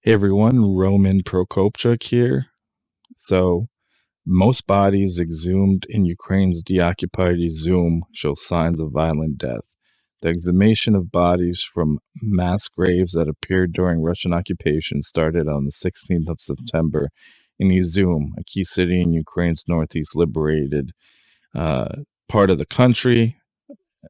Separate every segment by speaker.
Speaker 1: Hey everyone, Roman Prokopchuk here. So, most bodies exhumed in Ukraine's Deoccupied Izium show signs of violent death. The exhumation of bodies from mass graves that appeared during Russian occupation started on the 16th of September in Izium, a key city in Ukraine's northeast liberated uh, part of the country.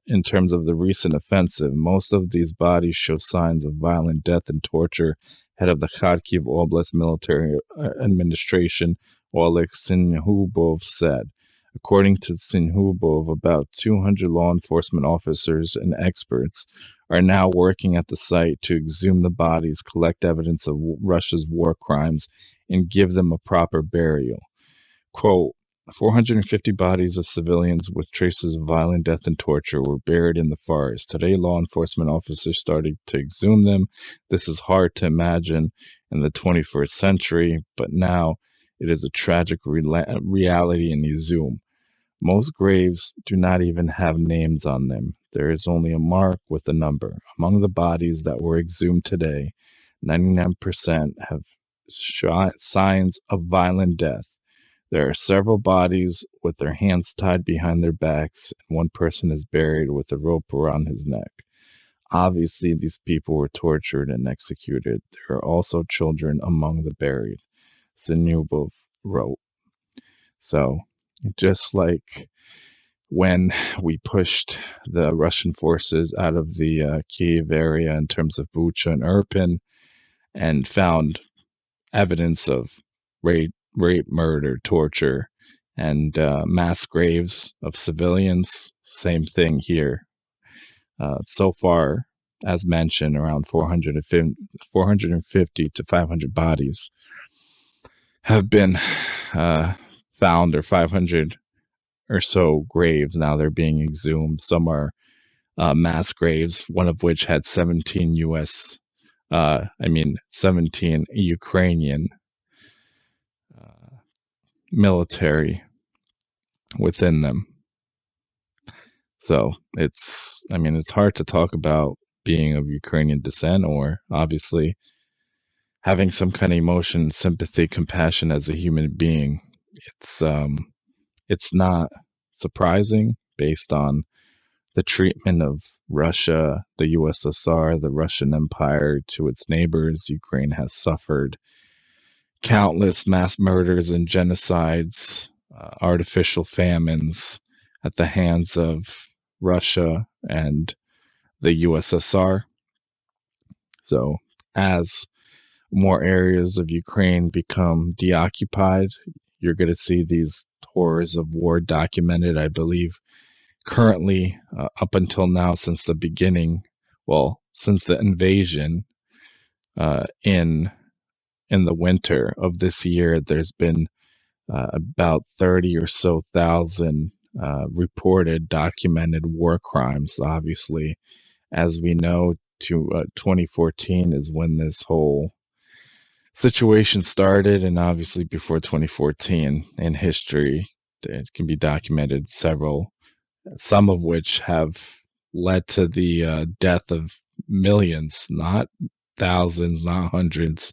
Speaker 1: In terms of the recent offensive, most of these bodies show signs of violent death and torture. Head of the Kharkiv Oblast military administration, Oleh Syniehubov, said. According to Syniehubov, about 200 law enforcement officers and experts are now working at the site to exhume the bodies, collect evidence of Russia's war crimes, and give them a proper burial. Quote, 450 bodies of civilians with traces of violent death and torture were buried in the forest. Today, law enforcement officers started to exhume them. This is hard to imagine in the 21st century, but now it is a tragic reality in Izium. Most graves do not even have names on them. There is only a mark with a number. Among the bodies that were exhumed today, 99% have signs of violent death. There are several bodies with their hands tied behind their backs, and one person is buried with a rope around his neck. Obviously, these people were tortured and executed. There are also children among the buried, Syniehubov wrote. So, just like when we pushed the Russian forces out of the Kiev area in terms of Bucha and Irpin and found evidence of rape, murder, torture, and mass graves of civilians. Same thing here. So far, as mentioned, around 450 to 500 bodies have been found, or 500 or so graves. Now they're being exhumed. Some are mass graves, one of which had 17 17 Ukrainian military within them. So it's hard to talk about being of Ukrainian descent, or obviously having some kind of emotion, sympathy, compassion as a human being. It's not surprising based on the treatment of Russia, the USSR, the Russian Empire to its neighbors. Ukraine has suffered countless mass murders and genocides, artificial famines at the hands of Russia and the USSR. So, as more areas of Ukraine become deoccupied, you're going to see these horrors of war documented. I believe currently, up until now, since the beginning, since the invasion in the winter of this year, there's been about 30 or so thousand reported documented war crimes. Obviously, as we know, 2014 is when this whole situation started, and obviously before 2014 in history, it can be documented some of which have led to the death of millions, not thousands, not hundreds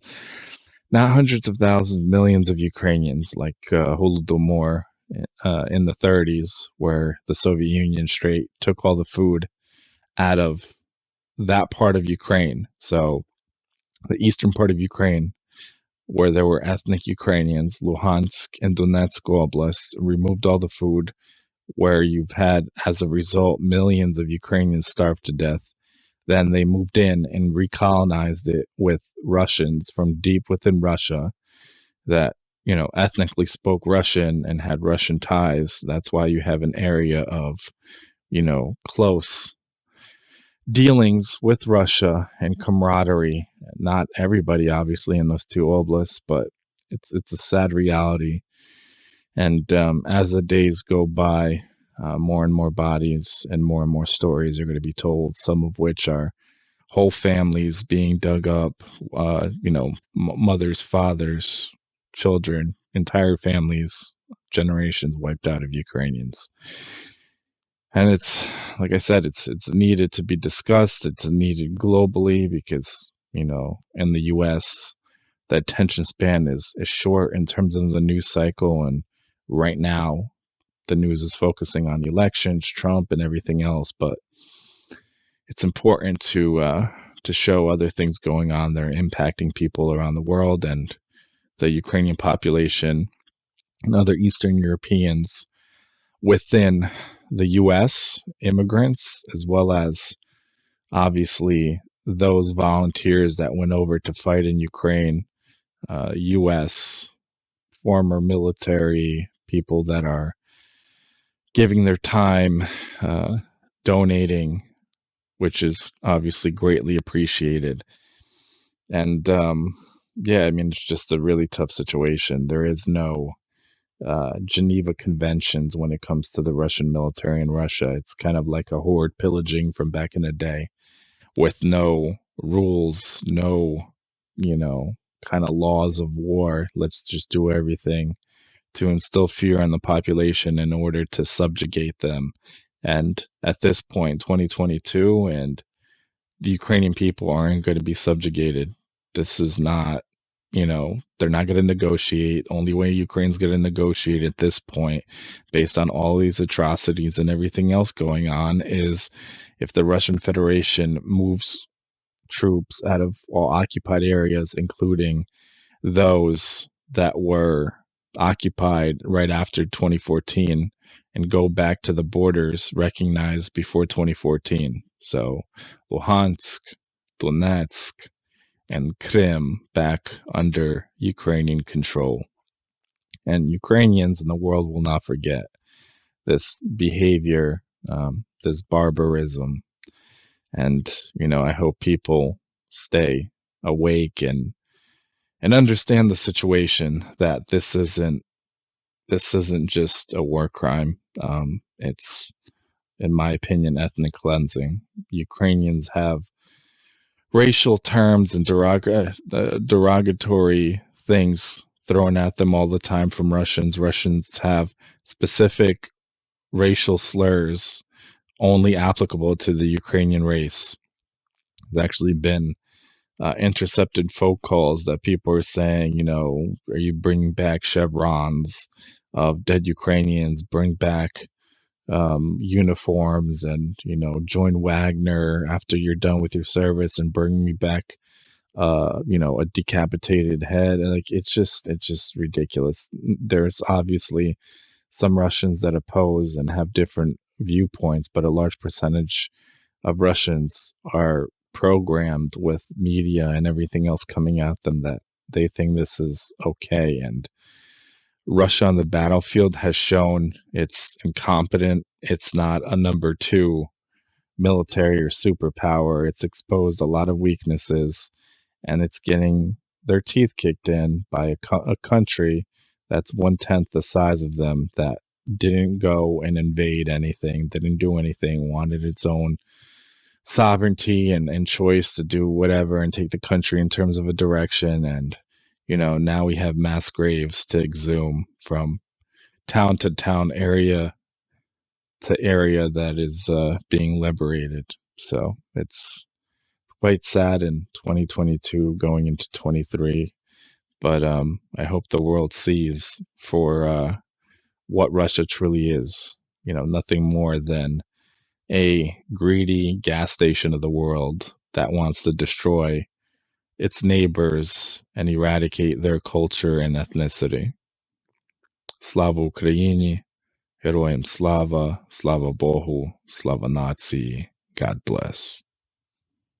Speaker 1: of thousands, millions of Ukrainians, like Holodomor in the 30s, where the Soviet Union straight took all the food out of that part of Ukraine. So the eastern part of Ukraine, where there were ethnic Ukrainians, Luhansk and Donetsk Oblast, removed all the food, where you've had, as a result, millions of Ukrainians starved to death. Then they moved in and recolonized it with Russians from deep within Russia that, ethnically spoke Russian and had Russian ties. That's why you have an area of, close dealings with Russia and camaraderie. Not everybody, obviously, in those two oblasts, but it's a sad reality. And as the days go by, more and more bodies and more stories are going to be told, some of which are whole families being dug up, mothers, fathers, children, entire families, generations wiped out of Ukrainians. And it's, like I said, it's needed to be discussed. It's needed globally because, in the U.S., the attention span is short in terms of the news cycle. And right now, the news is focusing on the elections, Trump, and everything else. But it's important to show other things going on that are impacting people around the world, and the Ukrainian population and other Eastern Europeans within the U.S., immigrants, as well as obviously those volunteers that went over to fight in Ukraine, U.S. former military people that are giving their time, donating, which is obviously greatly appreciated. And yeah, I mean, it's just a really tough situation. There is no Geneva Conventions when it comes to the Russian military in Russia. It's kind of like a horde pillaging from back in the day with no rules, no, kind of laws of war. Let's just do everything to instill fear on the population in order to subjugate them. And at this point, 2022, and the Ukrainian people aren't going to be subjugated. This is not, they're not going to negotiate. Only way Ukraine's going to negotiate at this point, based on all these atrocities and everything else going on, is if the Russian Federation moves troops out of all occupied areas, including those that were occupied right after 2014, and go back to the borders recognized before 2014. So Luhansk, Donetsk, and Crimea back under Ukrainian control. And Ukrainians in the world will not forget this behavior, this barbarism. And, I hope people stay awake and understand the situation, that this isn't just a war crime. It's, in my opinion, ethnic cleansing. Ukrainians have racial terms and derogatory things thrown at them all the time from Russians. Russians have specific racial slurs only applicable to the Ukrainian race. There's actually been intercepted phone calls that people are saying, are you bringing back chevrons of dead Ukrainians, bring back uniforms, and, join Wagner after you're done with your service and bring me back, a decapitated head. Like, it's just ridiculous. There's obviously some Russians that oppose and have different viewpoints, but a large percentage of Russians are programmed with media and everything else coming at them that they think this is okay. And Russia on the battlefield has shown it's incompetent. It's not a number 2 military or superpower. It's exposed a lot of weaknesses, and it's getting their teeth kicked in by a country that's 1/10 the size of them, that didn't go and invade anything, didn't do anything, wanted its own sovereignty and choice to do whatever and take the country in terms of a direction. And now we have mass graves to exhume from town to town, area to area that is being liberated. So it's quite sad in 2022 going into 23. But I hope the world sees for what Russia truly is. Nothing more than a greedy gas station of the world that wants to destroy its neighbors and eradicate their culture and ethnicity. Slava Ukraini, Heroyam Slava, Slava Bohu, Slava Nazi. God bless.